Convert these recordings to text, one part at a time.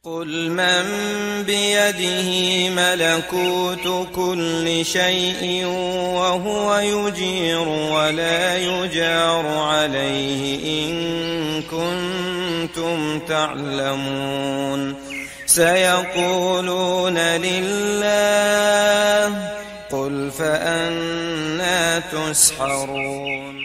قل من بيده ملكوت كل شيء وهو يجير ولا يجار عليه إن كنتم تعلمون سيقولون لله قل فأنى تسحرون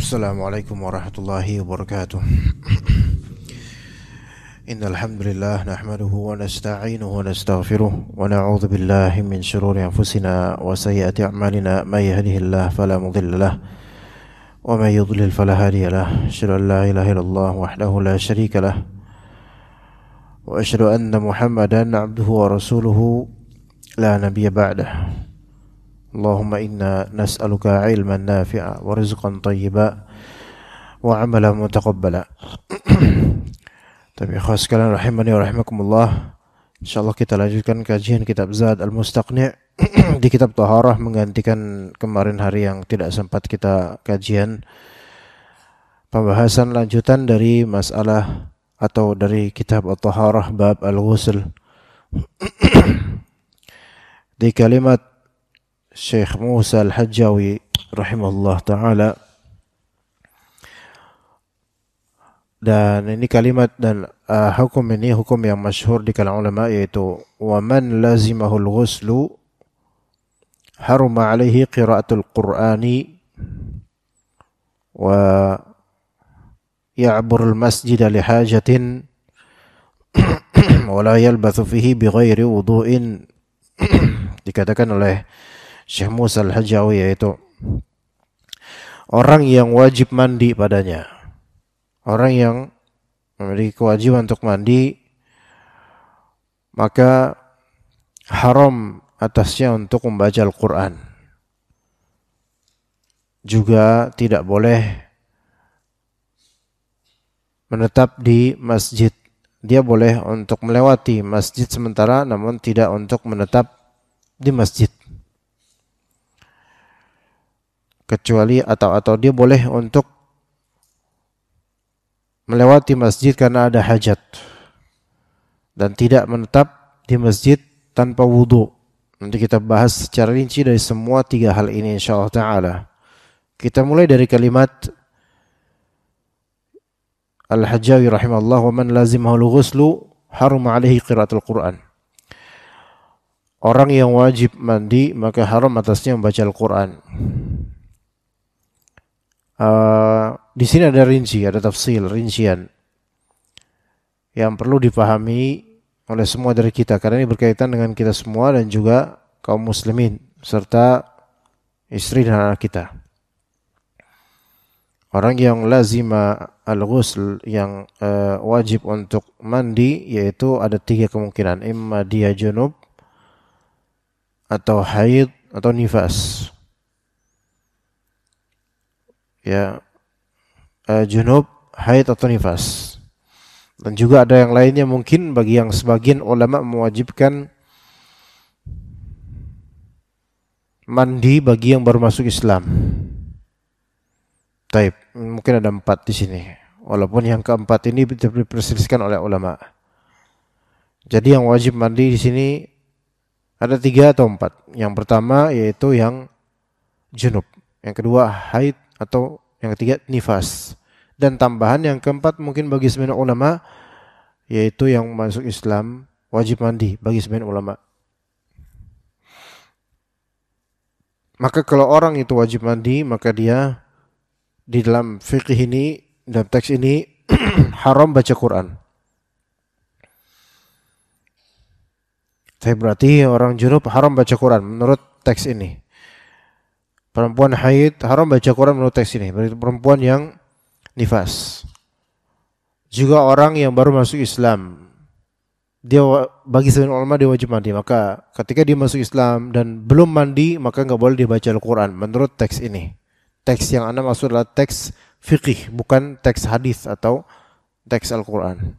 Assalamualaikum warahmatullahi wabarakatuh. Innal hamdalillah nahmaduhu wa nasta'inuhu wa nastaghfiruh wa na'udzu billahi min shururi anfusina wa sayyiati a'malina may yahdihillahu fala mudilla lahu wa may yudlil fala hadiya lahu. Asyhadu an la ilaha illallah wahdahu la syarika lahu wa asyhadu anna Muhammadan 'abduhu wa rasuluhu la nabiyya ba'dahu. Allahumma inna nas'aluka ilman nafi'a wa rizqan thayyiba wa amalan mutaqabbala. Tapi khas sekalian rahimani wa rahimakumullah, insyaallah kita lanjutkan kajian kitab Zad al-Mustaqni' di kitab Taharah, menggantikan kemarin hari yang tidak sempat kita kajian. Pembahasan lanjutan dari masalah atau dari kitab At-Taharah bab al-ghusl. Di kalimat Syekh Musa al-Hajjawi rahimahullah ta'ala, dan ini kalimat dan hukum ini hukum yang masyhur di kalangan ulama, yaitu wa man lazimahul ghuslu haruma alaihi qiraatul qur'ani wa ya'burul masjida li hajatin wa la yalbathu fihi bighairi wudu'in. Dikatakan oleh Syekh Musa al-Hajjawi, yaitu orang yang wajib mandi padanya, orang yang memiliki kewajiban untuk mandi, maka haram atasnya untuk membaca Al-Quran. Juga tidak boleh menetap di masjid. Dia boleh untuk melewati masjid sementara, namun tidak untuk menetap di masjid. Kecuali atau dia boleh untuk melewati masjid karena ada hajat, dan tidak menetap di masjid tanpa wudu. Nanti kita bahas secara rinci dari semua tiga hal ini insyaallah ta'ala. Kita mulai dari kalimat Al-Hajjawi rahimahullah, wa man lazimahul ghuslu haruma alaihi qiraatul Qur'an. Orang yang wajib mandi maka haram atasnya membaca Al-Quran. Di sini ada rinci, ada tafsil, rincian yang perlu dipahami oleh semua dari kita, karena ini berkaitan dengan kita semua dan juga kaum muslimin serta istri dan anak kita. Orang yang lazima al-ghusl, yang wajib untuk mandi, yaitu ada tiga kemungkinan: imma dia junub, atau haid, atau nifas. Ya, junub, haid, atau nifas. Dan juga ada yang lainnya, mungkin bagi yang sebagian ulama mewajibkan mandi bagi yang baru masuk Islam. Taib, mungkin ada 4 di sini. Walaupun yang keempat ini diperselisihkan oleh ulama. Jadi yang wajib mandi di sini ada 3 atau 4. Yang pertama yaitu yang junub, yang kedua haid, atau yang ketiga nifas. Dan tambahan yang keempat mungkin bagi sebagian ulama, yaitu yang masuk Islam wajib mandi bagi sebagian ulama. Maka kalau orang itu wajib mandi, maka dia di dalam fikih ini, dalam teks ini haram baca Quran. Saya berarti orang junub haram baca Quran menurut teks ini. Perempuan haid haram baca Quran menurut teks ini. Berarti perempuan yang nifas. Juga orang yang baru masuk Islam, dia bagi sebagian ulama dia wajib mandi. Maka ketika dia masuk Islam dan belum mandi, maka enggak boleh dia baca Al-Quran menurut teks ini. Teks yang anda maksud adalah teks fikih, bukan teks hadis atau teks Al-Quran.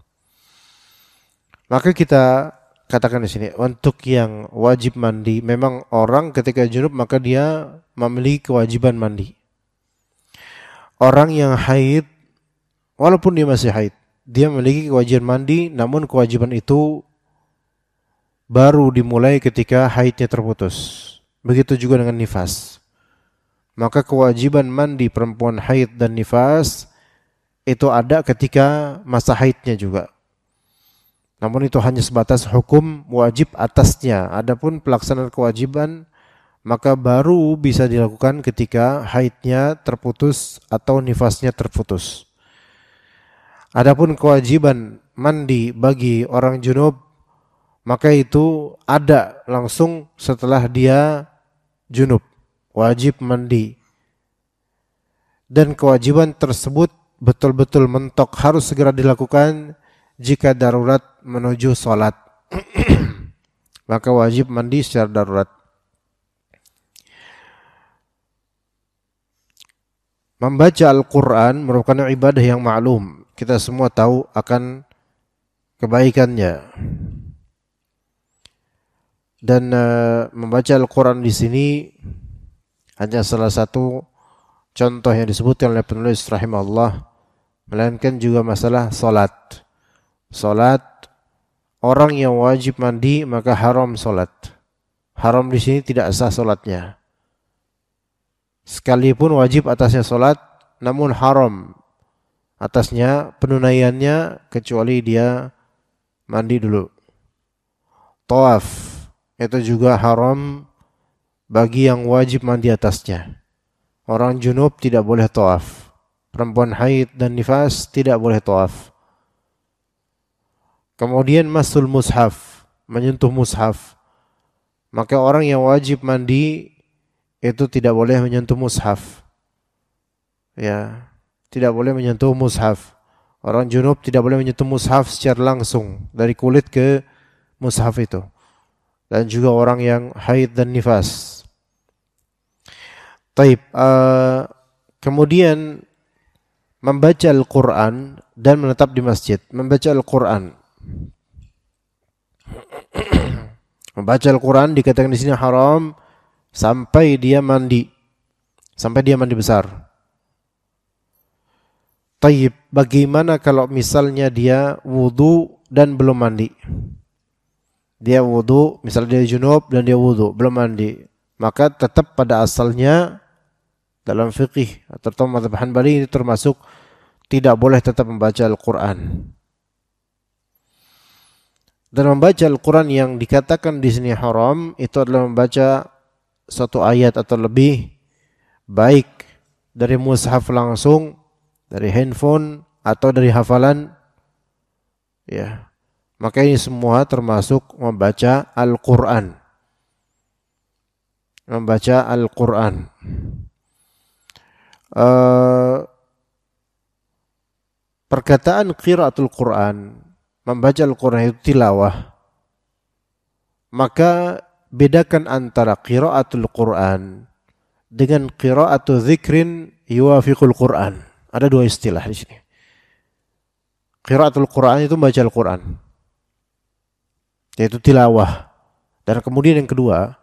Maka kita katakan di sini, untuk yang wajib mandi, memang orang ketika junub maka dia memiliki kewajiban mandi. Orang yang haid, walaupun dia masih haid, dia memiliki kewajiban mandi, namun kewajiban itu baru dimulai ketika haidnya terputus. Begitu juga dengan nifas. Maka kewajiban mandi perempuan haid dan nifas itu ada ketika masa haidnya juga. Namun itu hanya sebatas hukum wajib atasnya. Adapun pelaksanaan kewajiban maka baru bisa dilakukan ketika haidnya terputus atau nifasnya terputus. Adapun kewajiban mandi bagi orang junub maka itu ada langsung setelah dia junub, wajib mandi. Dan kewajiban tersebut betul-betul mentok harus segera dilakukan jika darurat menuju sholat. Maka wajib mandi secara darurat. Membaca Al-Quran merupakan ibadah yang maklum. Kita semua tahu akan kebaikannya. Dan membaca Al-Quran di sini hanya salah satu contoh yang disebutkan oleh penulis rahimahullah, melainkan juga masalah salat. Salat, orang yang wajib mandi maka haram salat. Haram di sini tidak sah salatnya. Sekalipun wajib atasnya salat, namun haram atasnya penunaiannya kecuali dia mandi dulu. Tawaf itu juga haram bagi yang wajib mandi atasnya. Orang junub tidak boleh tawaf. Perempuan haid dan nifas tidak boleh tawaf. Kemudian masul mushaf, menyentuh mushaf. Maka orang yang wajib mandi itu tidak boleh menyentuh mushaf. Ya, tidak boleh menyentuh mushaf. Orang junub tidak boleh menyentuh mushaf secara langsung dari kulit ke mushaf itu. Dan juga orang yang haid dan nifas. Taib, kemudian membaca Al-Quran dan menetap di masjid. Membaca Al-Quran. Membaca Al-Quran dikatakan di sini haram sampai dia mandi. Sampai dia mandi besar. Taib, bagaimana kalau misalnya dia wudu dan belum mandi? Dia wudu, misalnya dia junub dan dia wudu, belum mandi. Maka tetap pada asalnya dalam fikih atau mazhab Hanbali ini termasuk tidak boleh tetap membaca Al-Quran. Dan membaca Al-Quran yang dikatakan di sini haram itu adalah membaca satu ayat atau lebih, baik dari mushaf langsung, dari handphone atau dari hafalan. Ya, maka ini semua termasuk membaca Al-Quran. Membaca Al-Quran. Perkataan qiraatul Quran, membaca Al-Quran itu tilawah. Maka bedakan antara qiraatul Quran dengan qiraatul dzikrin yuwafiqul Quran. Ada dua istilah di sini. Qiraatul Quran itu membaca Al-Quran, yaitu tilawah. Dan kemudian yang kedua,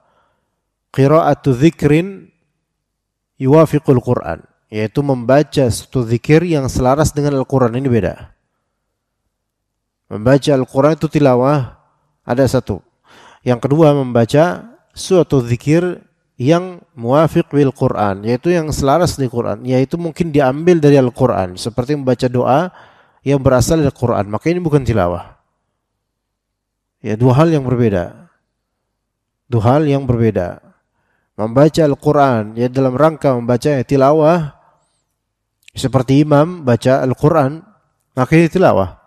qiraatul dzikrin yuwafiqul Quran, yaitu membaca satu zikir yang selaras dengan Al-Quran. Ini beda. Membaca Al-Quran itu tilawah, ada satu. Yang kedua, membaca suatu zikir yang muwafiq bil Quran, yaitu yang selaras dengan Quran, yaitu mungkin diambil dari Al-Quran, seperti membaca doa yang berasal dari Al-Quran. Maka ini bukan tilawah. Ya, dua hal yang berbeda. Dua hal yang berbeda. Membaca Al-Quran ya dalam rangka membaca tilawah, seperti imam baca Al-Quran, maka ini tilawah.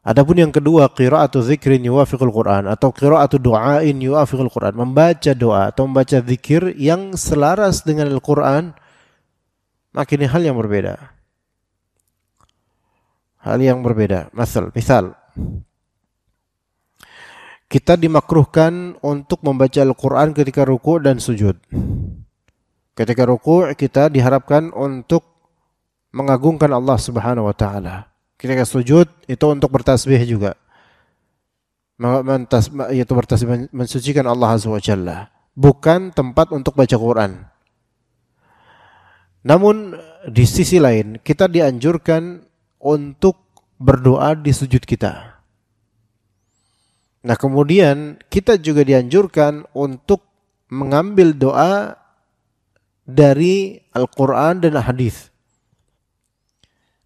Adapun yang kedua, qiraatu dzikrin yuwafiqul Quran atau qiraatu du'ain yuwafiqul Quran, membaca doa atau membaca zikir yang selaras dengan Al-Quran, maka ini hal yang berbeda. Hal yang berbeda. Misal, kita dimakruhkan untuk membaca Al-Quran ketika ruku' dan sujud. Ketika ruku' kita diharapkan untuk mengagungkan Allah Subhanahu wa ta'ala. Ketika sujud itu untuk bertasbih juga. yaitu bertasbih mensucikan Allah Azza wa Jalla, bukan tempat untuk baca Quran. Namun di sisi lain kita dianjurkan untuk berdoa di sujud kita. Nah, kemudian kita juga dianjurkan untuk mengambil doa dari Al-Quran dan Hadis.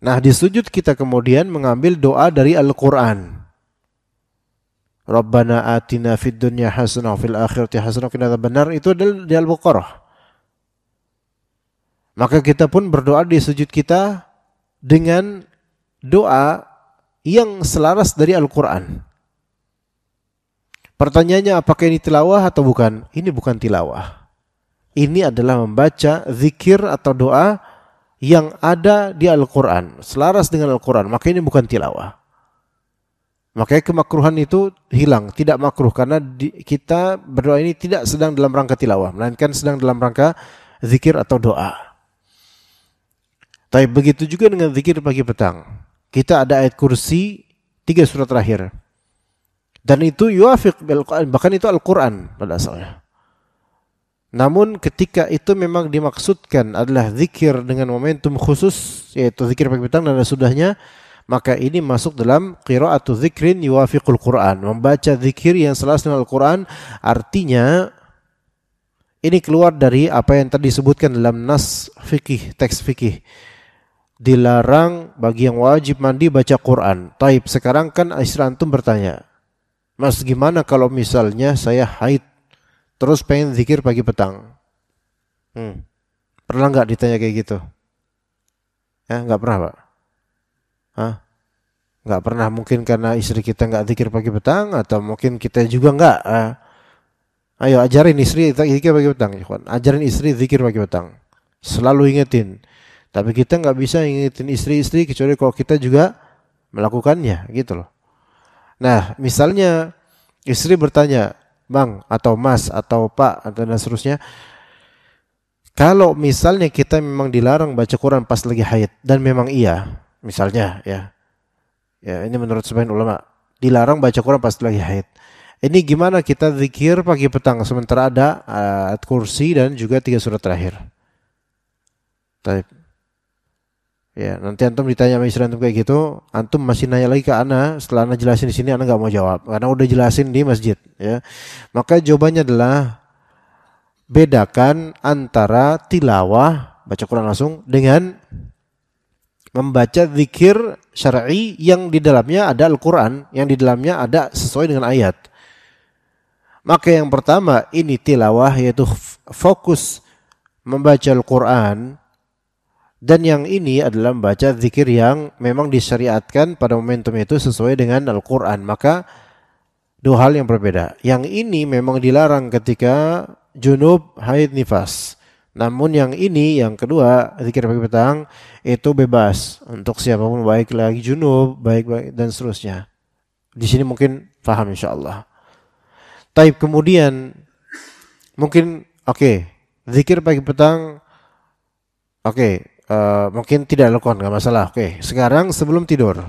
Nah, di sujud kita kemudian mengambil doa dari Al-Quran. Rabbana atina fid dunya hasanah wa fil akhirati hasanah wa qina adzabannar, itu adalah di Al-Baqarah. Maka kita pun berdoa di sujud kita dengan doa yang selaras dari Al-Quran. Pertanyaannya, apakah ini tilawah atau bukan? Ini bukan tilawah. Ini adalah membaca zikir atau doa yang ada di Al-Quran, selaras dengan Al-Quran. Maka ini bukan tilawah. Makanya kemakruhan itu hilang, tidak makruh, karena kita berdoa ini tidak sedang dalam rangka tilawah, melainkan sedang dalam rangka zikir atau doa. Tapi begitu juga dengan zikir pagi petang. Kita ada ayat kursi 3 surat terakhir. Dan itu yuafiq bil Quran, bahkan itu Al-Quran pada asalnya. Namun ketika itu memang dimaksudkan adalah zikir dengan momentum khusus, yaitu zikir pagi petang dan sudahnya, maka ini masuk dalam qiraatu dzikrin yuwafiqul Quran, membaca zikir yang selaras dengan Al-Quran. Artinya ini keluar dari apa yang tadi disebutkan dalam nas fikih, teks fikih. Dilarang bagi yang wajib mandi baca Quran. Taib, sekarang kan istri antum bertanya, Mas, gimana kalau misalnya saya haid terus pengen zikir pagi petang? Pernah nggak ditanya kayak gitu? Ya, nggak pernah, Pak. Nggak pernah, mungkin karena istri kita nggak zikir pagi petang, atau mungkin kita juga nggak. Ayo ajarin istri zikir pagi petang, ajarin istri zikir pagi petang, selalu ingetin. Tapi kita nggak bisa ingetin istri-istri kecuali kalau kita juga melakukannya, gitu loh. Nah, misalnya istri bertanya, Bang atau Mas atau Pak atau dan seterusnya, kalau misalnya kita memang dilarang baca Quran pas lagi haid, dan memang iya, misalnya ya ini menurut sebagian ulama dilarang baca Quran pas lagi haid. Ini gimana kita zikir pagi petang sementara ada ayat kursi dan juga 3 surat terakhir? Ya, nanti antum ditanya sama istri antum kayak gitu, antum masih nanya lagi ke ana, setelah ana jelasin di sini ana nggak mau jawab karena udah jelasin di masjid, ya. Maka jawabannya adalah bedakan antara tilawah, baca Quran langsung, dengan membaca zikir syar'i yang di dalamnya ada Al-Quran, yang di dalamnya ada sesuai dengan ayat. Maka yang pertama ini tilawah, yaitu fokus membaca Al-Quran, dan yang ini adalah membaca zikir yang memang disyariatkan pada momentum itu sesuai dengan Al-Quran. Maka dua hal yang berbeda. Yang ini memang dilarang ketika junub, haid, nifas. Namun yang ini, yang kedua, zikir pagi petang, itu bebas untuk siapapun, baik lagi junub, baik dan seterusnya. Di sini mungkin paham insyaallah. Taib, kemudian mungkin zikir pagi petang mungkin tidak lakukan, nggak masalah. Sekarang sebelum tidur,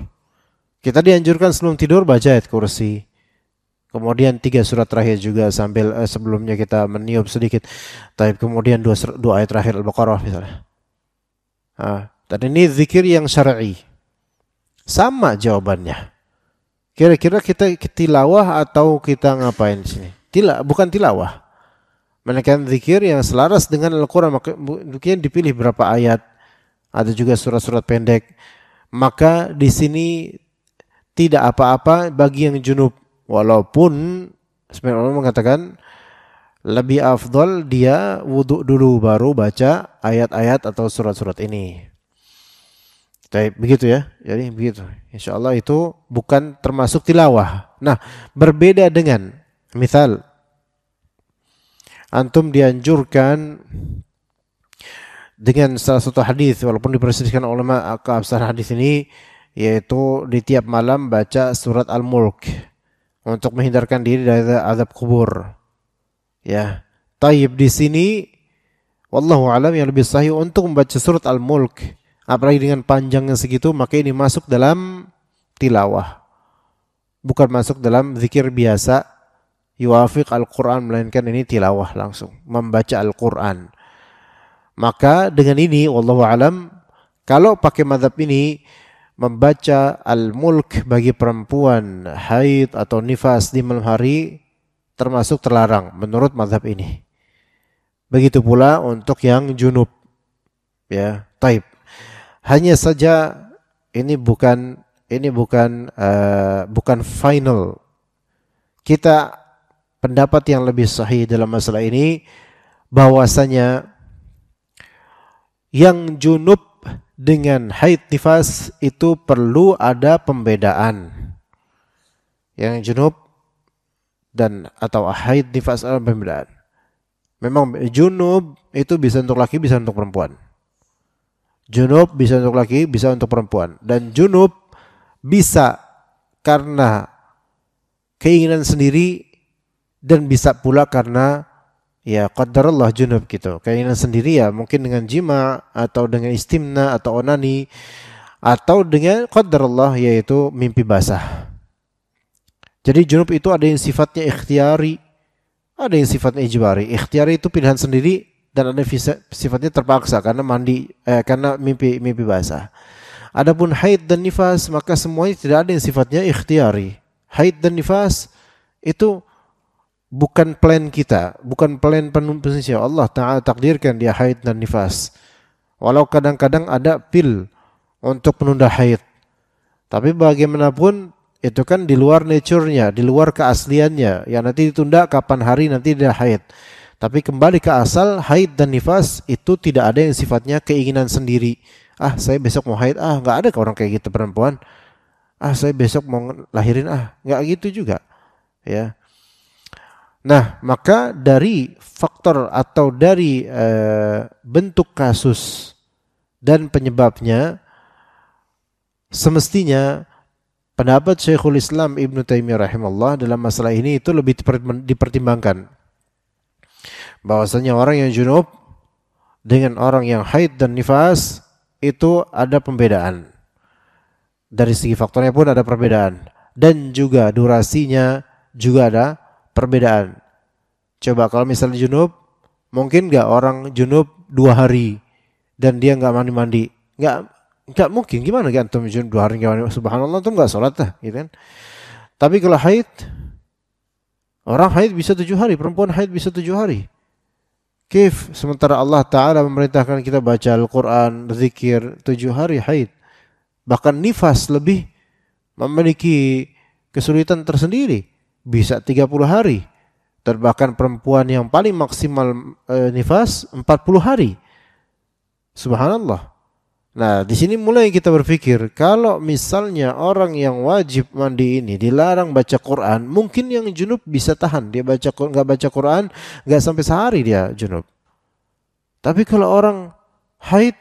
kita dianjurkan sebelum tidur baca ayat kursi. Kemudian 3 surat terakhir juga sambil sebelumnya kita meniup sedikit. Tapi kemudian 2 ayat terakhir Al-Baqarah misalnya. Dan ini zikir yang syar'i. Sama jawabannya. Kira-kira kita tilawah atau kita ngapain di sini? Bukan tilawah. Melainkan zikir yang selaras dengan Al-Quran. Mungkin dipilih berapa ayat. Ada juga surat-surat pendek. Maka di sini tidak apa-apa bagi yang junub. Walaupun sebenarnya ulama mengatakan lebih afdal dia wudhu dulu baru baca ayat-ayat atau surat-surat ini. Jadi begitu ya. Jadi begitu. Insyaallah itu bukan termasuk tilawah. Nah, berbeda dengan misal antum dianjurkan dengan salah satu hadis, walaupun diperselisihkan ulama keabsahan hadis ini, yaitu di tiap malam baca surat Al-Mulk untuk menghindarkan diri dari azab kubur. Ya, taib di sini wallahu alam yang lebih sahih untuk membaca surat Al-Mulk, apalagi dengan panjangnya segitu, maka ini masuk dalam tilawah. bukan masuk dalam zikir biasa yuwafiq Al-Quran, melainkan ini tilawah langsung, membaca Al-Quran. Maka dengan ini wallahu alam, kalau pakai mazhab ini, membaca Al-Mulk bagi perempuan haid atau nifas di malam hari termasuk terlarang menurut mazhab ini. Begitu pula untuk yang junub. Ya, taib. Hanya saja ini bukan final. Kita pendapat yang lebih sahih dalam masalah ini bahwasanya yang junub dengan haid nifas itu perlu ada pembedaan. Yang junub dan atau haid nifas ada pembedaan. Memang junub itu bisa untuk laki, bisa untuk perempuan. Junub bisa untuk laki, bisa untuk perempuan. Dan junub bisa karena keinginan sendiri dan bisa pula karena ya qadarullah junub gitu. Keinginan sendiri ya mungkin dengan jima atau dengan istimna atau onani atau dengan qadarullah yaitu mimpi basah. Jadi junub itu ada yang sifatnya ikhtiyari, ada yang sifatnya ijbari. Ikhtiyari itu pilihan sendiri dan ada sifatnya terpaksa karena karena mimpi basah. Adapun haid dan nifas maka semuanya tidak ada yang sifatnya ikhtiyari. Haid dan nifas itu bukan plan kita, bukan plan penulisnya. Allah Ta'ala takdirkan dia haid dan nifas. Walau kadang-kadang ada pil untuk penunda haid. Tapi bagaimanapun itu kan di luar nature-nya, di luar keasliannya. Yang nanti ditunda kapan hari nanti dia haid. Tapi kembali ke asal, haid dan nifas itu tidak ada yang sifatnya keinginan sendiri. Ah, saya besok mau haid. Ah, enggak ada orang kayak gitu perempuan. Ah, saya besok mau lahirin. Ah, enggak gitu juga. Ya. Nah, maka dari faktor atau dari bentuk kasus dan penyebabnya, semestinya pendapat Syekhul Islam Ibnu Taimiyah rahimahullah dalam masalah ini itu lebih dipertimbangkan. Bahwasanya orang yang junub dengan orang yang haid dan nifas itu ada pembedaan. Dari segi faktornya pun ada perbedaan. Dan juga durasinya juga ada perbedaan. Coba kalau misalnya junub, mungkin gak orang junub 2 hari dan dia gak mandi-mandi? Gak mungkin. Gimana kan antum junub 2 hari gak mandi? Subhanallah, antum gak sholat lah, gitu kan? Tapi kalau haid, orang haid bisa 7 hari, perempuan haid bisa 7 hari. Kif, sementara Allah Ta'ala memerintahkan kita baca Al-Quran, zikir 7 hari haid. Bahkan nifas lebih memiliki kesulitan tersendiri. Bisa 30 hari. Dan bahkan perempuan yang paling maksimal nifas 40 hari. Subhanallah. Nah, di sini mulai kita berpikir, kalau misalnya orang yang wajib mandi ini dilarang baca Quran, mungkin yang junub bisa tahan, dia nggak baca Quran, nggak sampai sehari dia junub. Tapi kalau orang haid,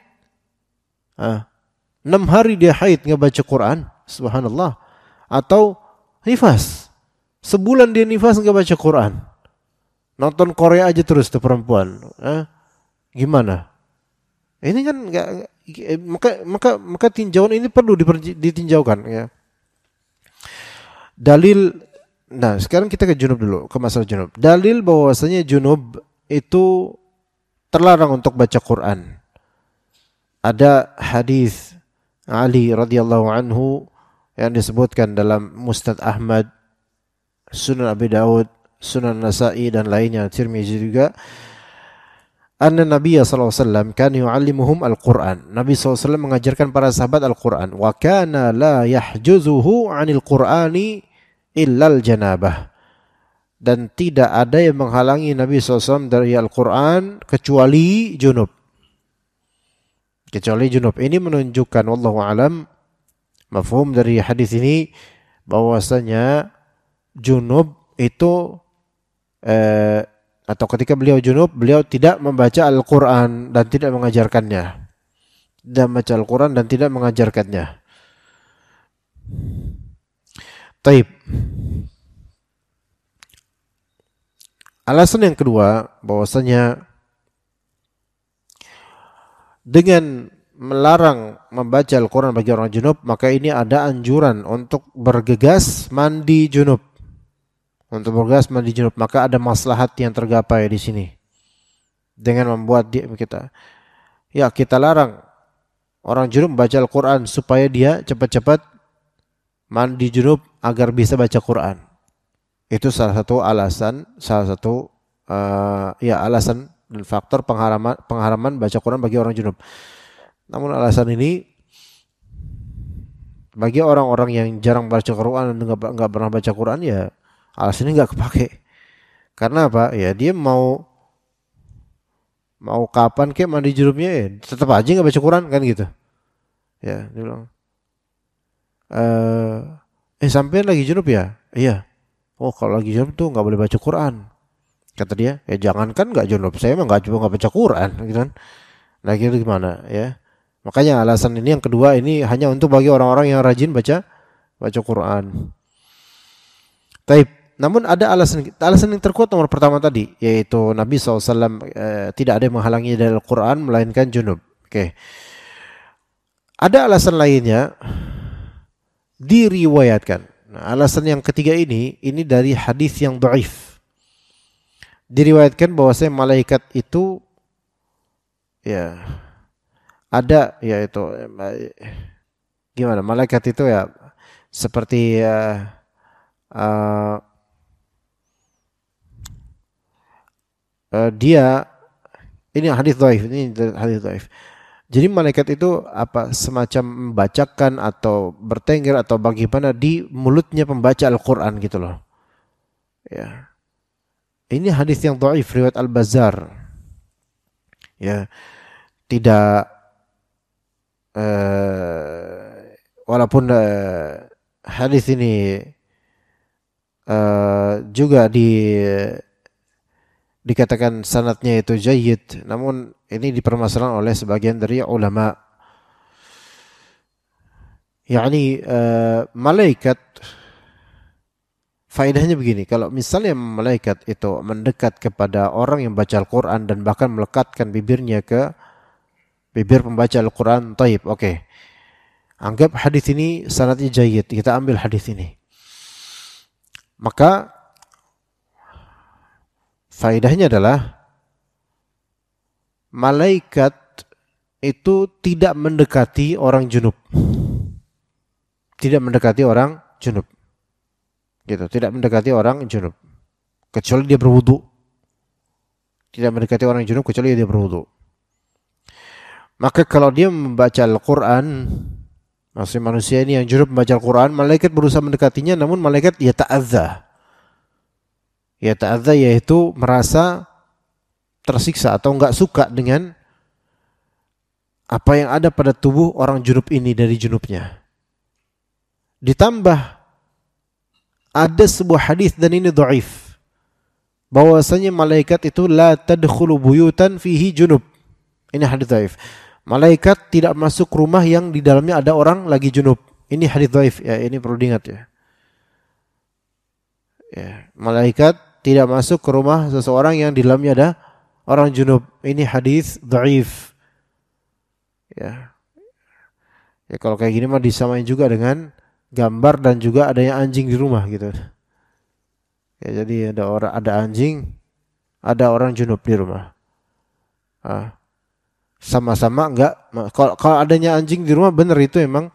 6 hari dia haid nggak baca Quran, subhanallah, atau nifas, sebulan dia nifas nggak baca Quran, nonton Korea aja terus tuh perempuan, gimana? Ini kan nggak. Maka tinjauan ini perlu ditinjaukan ya. Dalil, nah sekarang kita ke junub dulu, ke masalah junub. Dalil bahwasanya junub itu terlarang untuk baca Quran. Ada hadis Ali radhiyallahu anhu yang disebutkan dalam Musnad Ahmad, Sunan Abi Daud, Sunan Nasa'i dan lainnya, Tirmizi juga. Anna Nabi sallallahu alaihi wasallam kan yu'allimuhum al-Qur'an. Nabi sallallahu alaihi wasallam mengajarkan para sahabat Al-Qur'an. Wa kana la yahjuzuhu 'anil Qur'ani illa al-janabah. Dan tidak ada yang menghalangi Nabi sallallahu alaihi wasallam dari Al-Qur'an kecuali junub. Kecuali junub. Ini menunjukkan wallahu alam mafhum dari hadis ini bahwasanya junub itu atau ketika beliau junub, beliau tidak membaca Al-Quran dan tidak mengajarkannya. Tidak membaca Al-Quran dan tidak mengajarkannya. Taib. Alasan yang kedua, bahwasanya dengan melarang membaca Al-Quran bagi orang junub, maka ini ada anjuran untuk bergegas mandi junub. Untuk bergegas mandi junub, maka ada maslahat yang tergapai di sini. Dengan membuat kita larang orang junub membaca Al-Quran supaya dia cepat-cepat mandi junub agar bisa baca Quran. Itu salah satu alasan, alasan dan faktor pengharaman baca Quran bagi orang junub. Namun alasan ini bagi orang-orang yang jarang baca Quran dan nggak pernah baca Quran, ya alasan ini nggak kepake. Karena apa? Ya dia mau kapan kek mandi junubnya, ya tetap aja nggak baca Quran kan gitu. Ya dia bilang, sampean lagi junub ya? Iya. Oh kalau lagi junub tuh nggak boleh baca Quran. Kata dia, ya jangankan nggak junub, saya emang nggak baca Quran, gitu kan? Nah gitu gimana ya? Makanya alasan ini yang kedua ini hanya untuk bagi orang-orang yang rajin baca Quran. Taib. Namun ada alasan yang terkuat nomor pertama tadi, yaitu Nabi SAW tidak ada yang menghalangi dari Al-Quran melainkan junub. Oke. Ada alasan lainnya diriwayatkan. Nah, alasan yang ketiga ini dari hadis yang dhaif. Diriwayatkan bahwasanya malaikat itu ya ada, yaitu gimana, malaikat itu ya seperti dia, ini hadis dhaif. Jadi malaikat itu semacam membacakan atau bertengger atau bagaimana di mulutnya pembaca Al-Quran gitu loh. Ya. Ini hadis yang dhaif riwayat Al-Bazzar. Ya. Tidak walaupun hadis ini juga dikatakan sanadnya itu jayyid, namun ini dipermasalahkan oleh sebagian dari ulama. yakni malaikat, faedahnya begini, kalau misalnya malaikat itu mendekat kepada orang yang baca Al-Quran dan bahkan melekatkan bibirnya ke bibir pembaca Al-Quran, taib, oke. Anggap hadis ini sanadnya jayyid, kita ambil hadis ini. Maka faedahnya adalah malaikat itu tidak mendekati orang junub. Tidak mendekati orang junub. Gitu, tidak mendekati orang junub kecuali dia berwudu. Tidak mendekati orang junub kecuali dia berwudu. Maka kalau dia membaca Al-Quran, maksudnya manusia ini yang junub membaca Al-Quran, malaikat berusaha mendekatinya, namun malaikat yata'adza, yaitu merasa tersiksa atau enggak suka dengan apa yang ada pada tubuh orang junub ini dari junubnya. Ditambah ada sebuah hadis, dan ini dhaif, bahwasanya malaikat itu la tadkhulu buyutan fihi junub. Ini hadis dhaif. Malaikat tidak masuk rumah yang di dalamnya ada orang lagi junub. Ini hadis dhaif, ya, ini perlu diingat ya. Ya, malaikat tidak masuk ke rumah seseorang yang di dalamnya ada orang junub. Ini hadis dhaif. Ya. Ya kalau kayak gini mah disamain juga dengan gambar dan juga adanya anjing di rumah gitu. Ya, jadi ada anjing, ada orang junub di rumah. Sama-sama enggak, kalau adanya anjing di rumah benar, itu emang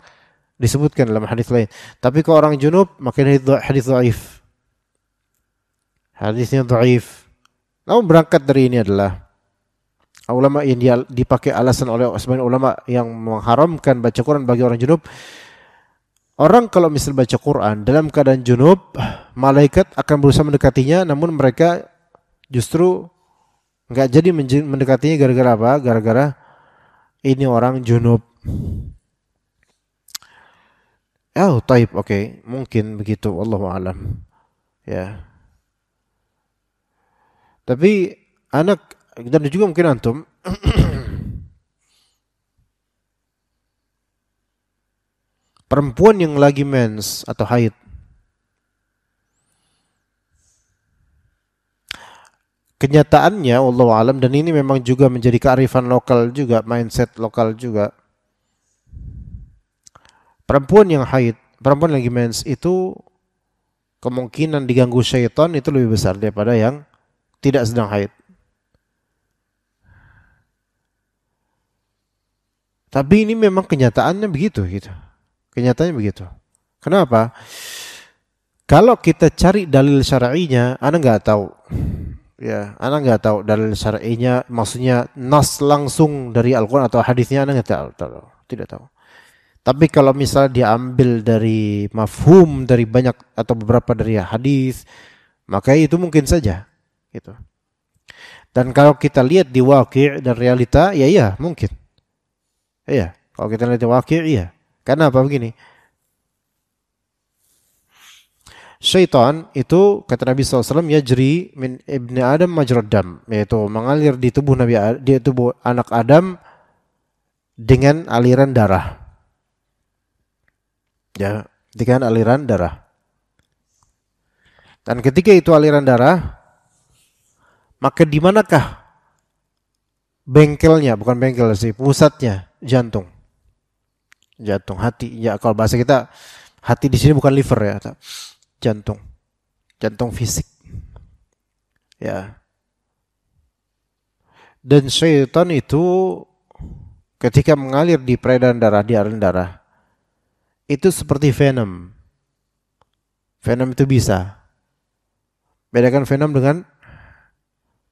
disebutkan dalam hadis lain. Tapi kalau orang junub maka hadis dhaif. Hadisnya dhaif. Namun berangkat dari ini adalah ulama yang dipakai alasan oleh sebagian ulama yang mengharamkan baca Quran bagi orang junub. Orang kalau misal baca Quran dalam keadaan junub, malaikat akan berusaha mendekatinya, namun mereka justru enggak jadi mendekatinya gara-gara apa? Gara-gara ini orang junub. Oh, taib, oke. Mungkin begitu, wallahu a'lam. Ya. Tapi anak, dan juga mungkin antum perempuan yang lagi mens atau haid, kenyataannya wallahu alam, dan ini memang juga menjadi kearifan lokal juga, mindset lokal juga, Perempuan yang haid, perempuan yang lagi mens itu kemungkinan diganggu syaitan itu lebih besar daripada yang tidak sedang haid. Tapi ini memang kenyataannya begitu gitu. Kenyataannya begitu. Kenapa? Kalau kita cari dalil syar'inya, ana nggak tahu. Ya, ana nggak tahu dalil syar'inya, maksudnya nas langsung dari Al-Qur'an atau hadisnya, ana nggak tahu, tidak tahu. Tapi kalau misalnya diambil dari mafhum dari banyak atau beberapa dari hadis, maka itu mungkin saja gitu. Dan kalau kita lihat di waqi' dan realita, ya iya mungkin. Iya, kalau kita lihat di waqi' iya. Karena apa begini? Syaitan itu kata Nabi SAW yajri min ibni Adam majrad dam, yaitu mengalir di tubuh di tubuh anak Adam dengan aliran darah. Ya, dengan aliran darah. Dan ketika itu aliran darah, maka di manakah bengkelnya? Bukan bengkel sih, pusatnya jantung. Jantung, hati. Ya, kalau bahasa kita hati di sini bukan liver ya, jantung. Jantung fisik. Ya. Dan syaitan itu ketika mengalir di peredaran darah, di aliran darah, itu seperti venom. Venom itu bisa. Bedakan venom dengan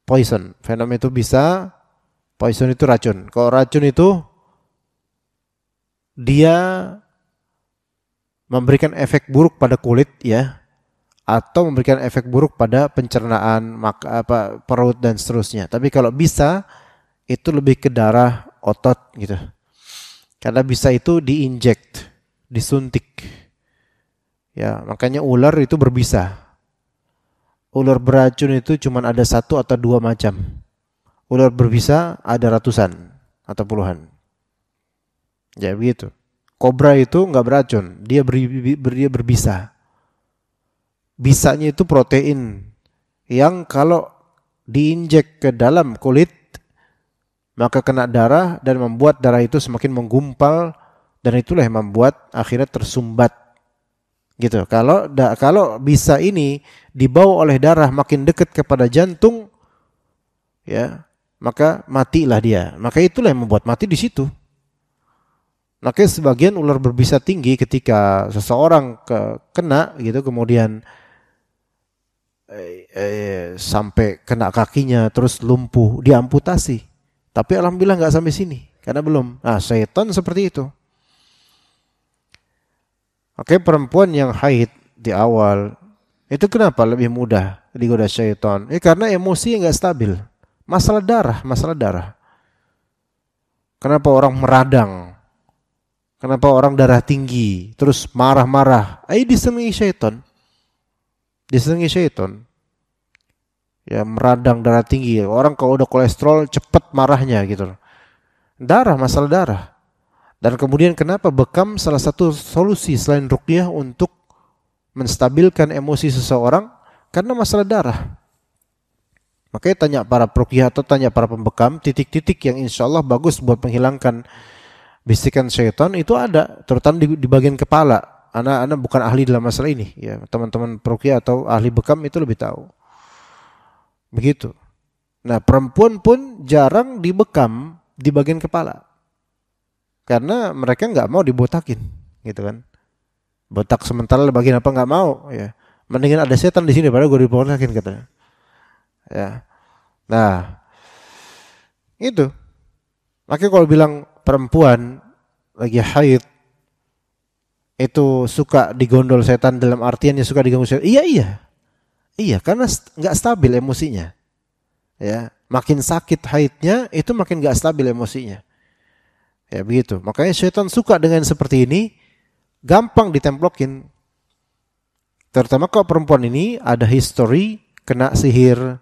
poison. Venom itu bisa, poison itu racun. Kalau racun itu dia memberikan efek buruk pada kulit ya, atau memberikan efek buruk pada pencernaan, perut dan seterusnya. Tapi kalau bisa itu lebih ke darah, otot gitu. Karena bisa itu diinject, disuntik. Ya, makanya ular itu berbisa. Ular beracun itu cuma ada 1 atau 2 macam. Ular berbisa ada ratusan atau puluhan. Ya begitu. Kobra itu enggak beracun, dia berbisa. Bisanya itu protein yang kalau diinjek ke dalam kulit maka kena darah dan membuat darah itu semakin menggumpal, dan itulah yang membuat akhirnya tersumbat. Gitu. Kalau bisa ini dibawa oleh darah makin dekat kepada jantung, ya, maka matilah dia. Maka itulah yang membuat mati di situ. Makanya sebagian ular berbisa tinggi ketika seseorang kena gitu, kemudian sampai kena kakinya terus lumpuh, diamputasi. Tapi alhamdulillah nggak sampai sini karena belum. Nah, syaitan seperti itu. Oke, perempuan yang haid di awal itu kenapa lebih mudah digoda syaitan? Karena emosi yang nggak stabil. Masalah darah. Kenapa orang meradang? Kenapa orang darah tinggi, terus marah-marah? Disenangi syaitan. Ya, meradang darah tinggi. Orang kalau udah kolesterol cepat marahnya gitu. Masalah darah. Dan kemudian kenapa bekam salah satu solusi selain ruqyah untuk menstabilkan emosi seseorang? Karena masalah darah. Makanya tanya para peruqyah atau tanya para pembekam, titik-titik yang insya Allah bagus buat menghilangkan bisikan syaitan itu ada, terutama di bagian kepala. Anak bukan ahli dalam masalah ini, ya teman-teman peruqyah atau ahli bekam itu lebih tahu. Begitu. Nah, perempuan pun jarang dibekam di bagian kepala, karena mereka nggak mau dibotakin, gitu kan? Botak sementara bagian apa nggak mau, ya. Mendingan ada setan di sini daripada gue dibotakin katanya. Ya. Nah, itu. Makanya kalau bilang perempuan lagi haid itu suka digondol setan dalam artiannya suka diganggu setan. Iya, karena nggak stabil emosinya. Ya, makin sakit haidnya itu makin nggak stabil emosinya. Ya begitu. Makanya setan suka dengan seperti ini, gampang ditemplokin. Terutama kalau perempuan ini ada history kena sihir,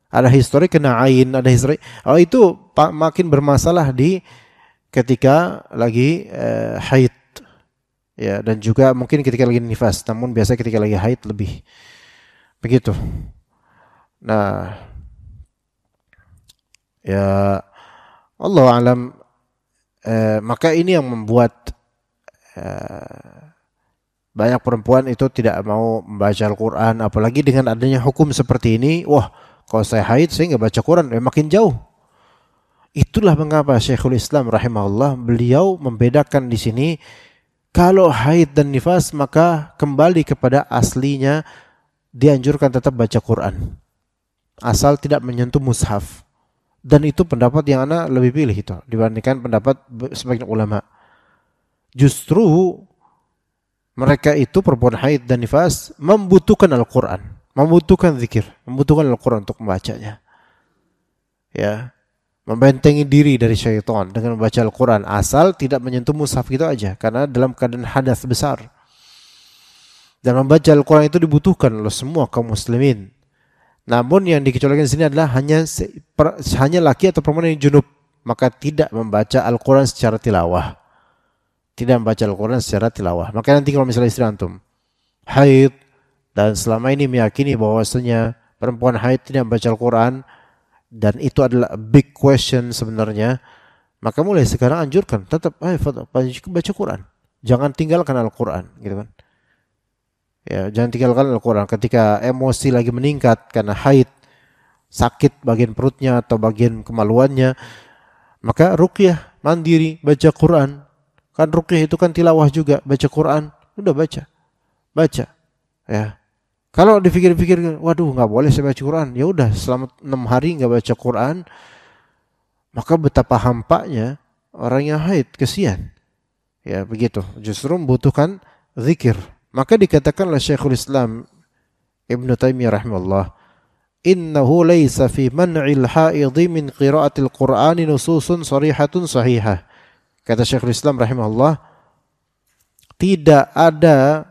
ada history kena ain, ada history. Oh itu makin bermasalah di ketika lagi haid. Ya, dan juga mungkin ketika lagi nifas, namun biasa ketika lagi haid lebih. Begitu. Nah, ya Allah alam, maka ini yang membuat Banyak perempuan itu tidak mau membaca Al-Quran, apalagi dengan adanya hukum seperti ini. Wah, kalau saya haid saya nggak baca Quran, makin jauh. Itulah mengapa Syekhul Islam rahimahullah beliau membedakan di sini, kalau haid dan nifas maka kembali kepada aslinya, dianjurkan tetap baca Quran asal tidak menyentuh mushaf. Dan itu pendapat yang ana lebih pilih itu dibandingkan pendapat sebagian ulama. Justru mereka itu perempuan haid dan nifas membutuhkan Al-Quran, membutuhkan zikir, membutuhkan Al-Quran untuk membacanya. Ya, membentengi diri dari syaitan dengan membaca Al-Quran asal tidak menyentuh mushaf gitu aja, karena dalam keadaan hadas besar. Dan membaca Al-Quran itu dibutuhkan oleh semua kaum muslimin. Namun yang dikecualikan di sini adalah hanya laki atau perempuan yang junub, maka tidak membaca Al-Quran secara tilawah. Tidak membaca Al-Quran secara tilawah. Maka nanti kalau misalnya istri antum haid dan selama ini meyakini bahwasanya perempuan haid tidak membaca Al-Quran, dan itu adalah a big question sebenarnya, maka mulai sekarang anjurkan tetap baca Quran. Jangan tinggalkan Al-Quran, gitu kan. Ya, jangan tinggalkan Al-Quran ketika emosi lagi meningkat karena haid, sakit bagian perutnya atau bagian kemaluannya, maka ruqyah mandiri baca Quran. Kan ruqyah itu kan tilawah juga, baca Quran, udah baca. Ya. Kalau dipikir-pikir, waduh nggak boleh saya baca Quran, ya udah selama 6 hari nggak baca Quran, maka betapa hampanya orang yang haid, kesian. Ya begitu, justru membutuhkan zikir. Maka dikatakan oleh Syekhul Islam Ibnu Taimiyah rahimahullah, innahu laysa fi man'il haidhi min qira'atil Qur'ani nususun sharihatun sahihah. Kata Syekhul Islam rahimahullah, tidak ada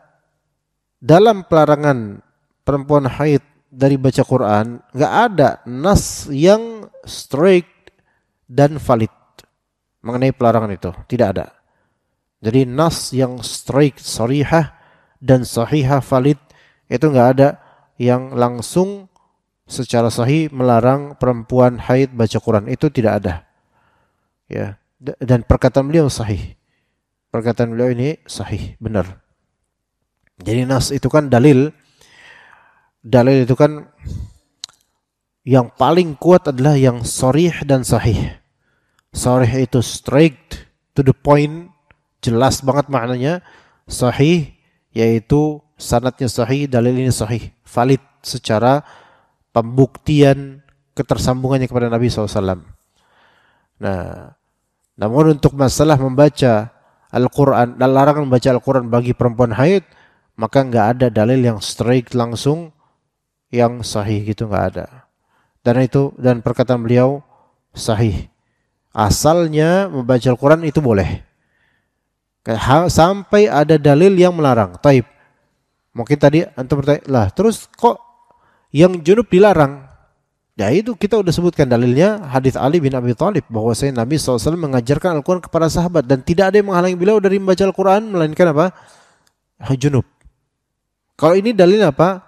dalam pelarangan perempuan haid dari baca Quran, nggak ada nas yang strict dan valid mengenai pelarangan itu, tidak ada. Jadi nas yang strict, sharihah dan sahihah valid itu nggak ada yang langsung secara sahih melarang perempuan haid baca Quran, itu tidak ada. Ya. Dan perkataan beliau sahih. Perkataan beliau ini sahih, benar. Jadi nas itu kan dalil. Dalil itu kan yang paling kuat adalah yang sharih dan sahih. Sharih itu straight to the point, jelas banget maknanya. Sahih yaitu sanadnya sahih, dalil ini sahih, valid secara pembuktian ketersambungannya kepada Nabi SAW. Nah, namun untuk masalah membaca Al-Quran dan larangan membaca Al-Quran bagi perempuan haid, maka nggak ada dalil yang straight langsung yang sahih gitu, nggak ada. Dan perkataan beliau sahih. Asalnya membaca Al-Quran itu boleh. Sampai ada dalil yang melarang. Taib. Mungkin tadi antum bertanya, lah terus kok yang junub dilarang? Ya itu kita udah sebutkan dalilnya, hadis Ali bin Abi Thalib bahwasanya Nabi SAW mengajarkan Al-Quran kepada sahabat dan tidak ada yang menghalangi beliau dari membaca Al-Quran melainkan apa? Junub. Kalau ini dalilnya apa?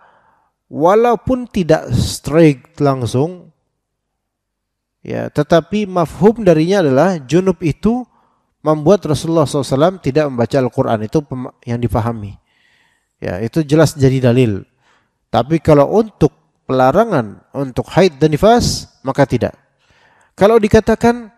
Walaupun tidak straight langsung, ya, tetapi mafhum darinya adalah junub itu membuat Rasulullah SAW tidak membaca Al-Quran, itu yang dipahami. Ya, itu jelas jadi dalil. Tapi kalau untuk pelarangan untuk haid dan nifas, maka tidak. Kalau dikatakan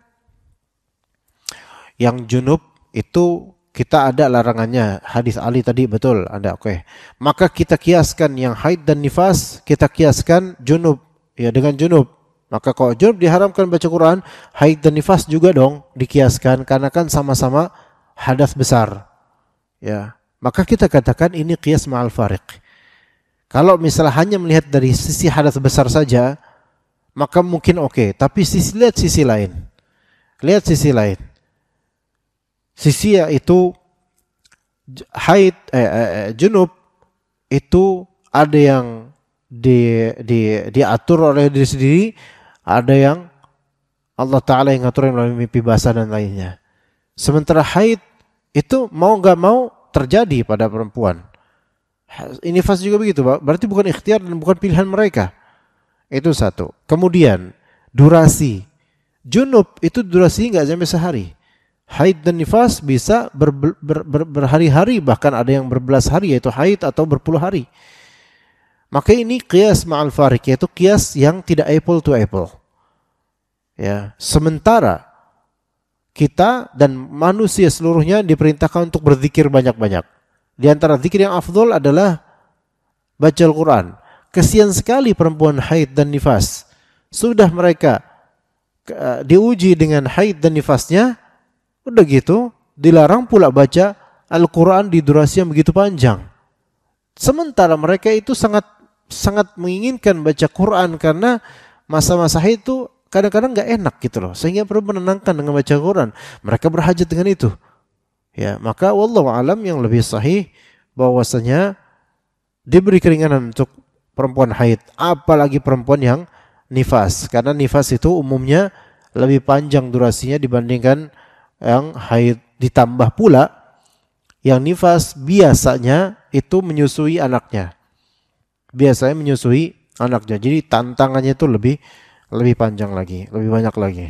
yang junub itu kita ada larangannya, hadis Ali tadi betul ada, oke. Maka kita kiaskan yang haid dan nifas, kita kiaskan junub ya dengan junub. Maka kalau junub diharamkan baca Quran, haid dan nifas juga dong dikiaskan karena kan sama-sama hadas besar. Ya, maka kita katakan ini qiyas ma'al fariq. Kalau misalnya hanya melihat dari sisi hadas besar saja, maka mungkin oke. Tapi lihat sisi lain. Lihat sisi lain. Sisi yaitu haid, junub itu ada yang diatur oleh diri sendiri, ada yang Allah Ta'ala yang ngatur melalui mimpi basah dan lainnya. Sementara haid itu mau gak mau terjadi pada perempuan. Ini nifas juga begitu, berarti bukan ikhtiar dan bukan pilihan mereka. Itu satu. Kemudian durasi. Junub itu durasi nggak sampai sehari. Haid dan nifas bisa berhari-hari, bahkan ada yang berbelas hari, yaitu haid, atau berpuluh hari. Maka ini qiyas ma'al farik, yaitu qiyas yang tidak apple to apple. Ya, sementara kita dan manusia seluruhnya diperintahkan untuk berzikir banyak-banyak. Di antara zikir yang afdol adalah baca Al-Quran. Kesian sekali perempuan haid dan nifas. Sudah mereka diuji dengan haid dan nifasnya, udah gitu dilarang pula baca Al-Quran di durasi yang begitu panjang. Sementara mereka itu sangat menginginkan baca Quran, karena masa-masa haid itu kadang-kadang nggak enak gitu loh, sehingga perlu menenangkan dengan baca Quran. Mereka berhajat dengan itu. Ya, maka wallahu alam yang lebih sahih bahwasanya diberi keringanan untuk perempuan haid, apalagi perempuan yang nifas, karena nifas itu umumnya lebih panjang durasinya dibandingkan yang haid. Ditambah pula yang nifas biasanya itu menyusui anaknya. Biasanya menyusui anaknya. Jadi tantangannya itu lebih panjang lagi, lebih banyak lagi.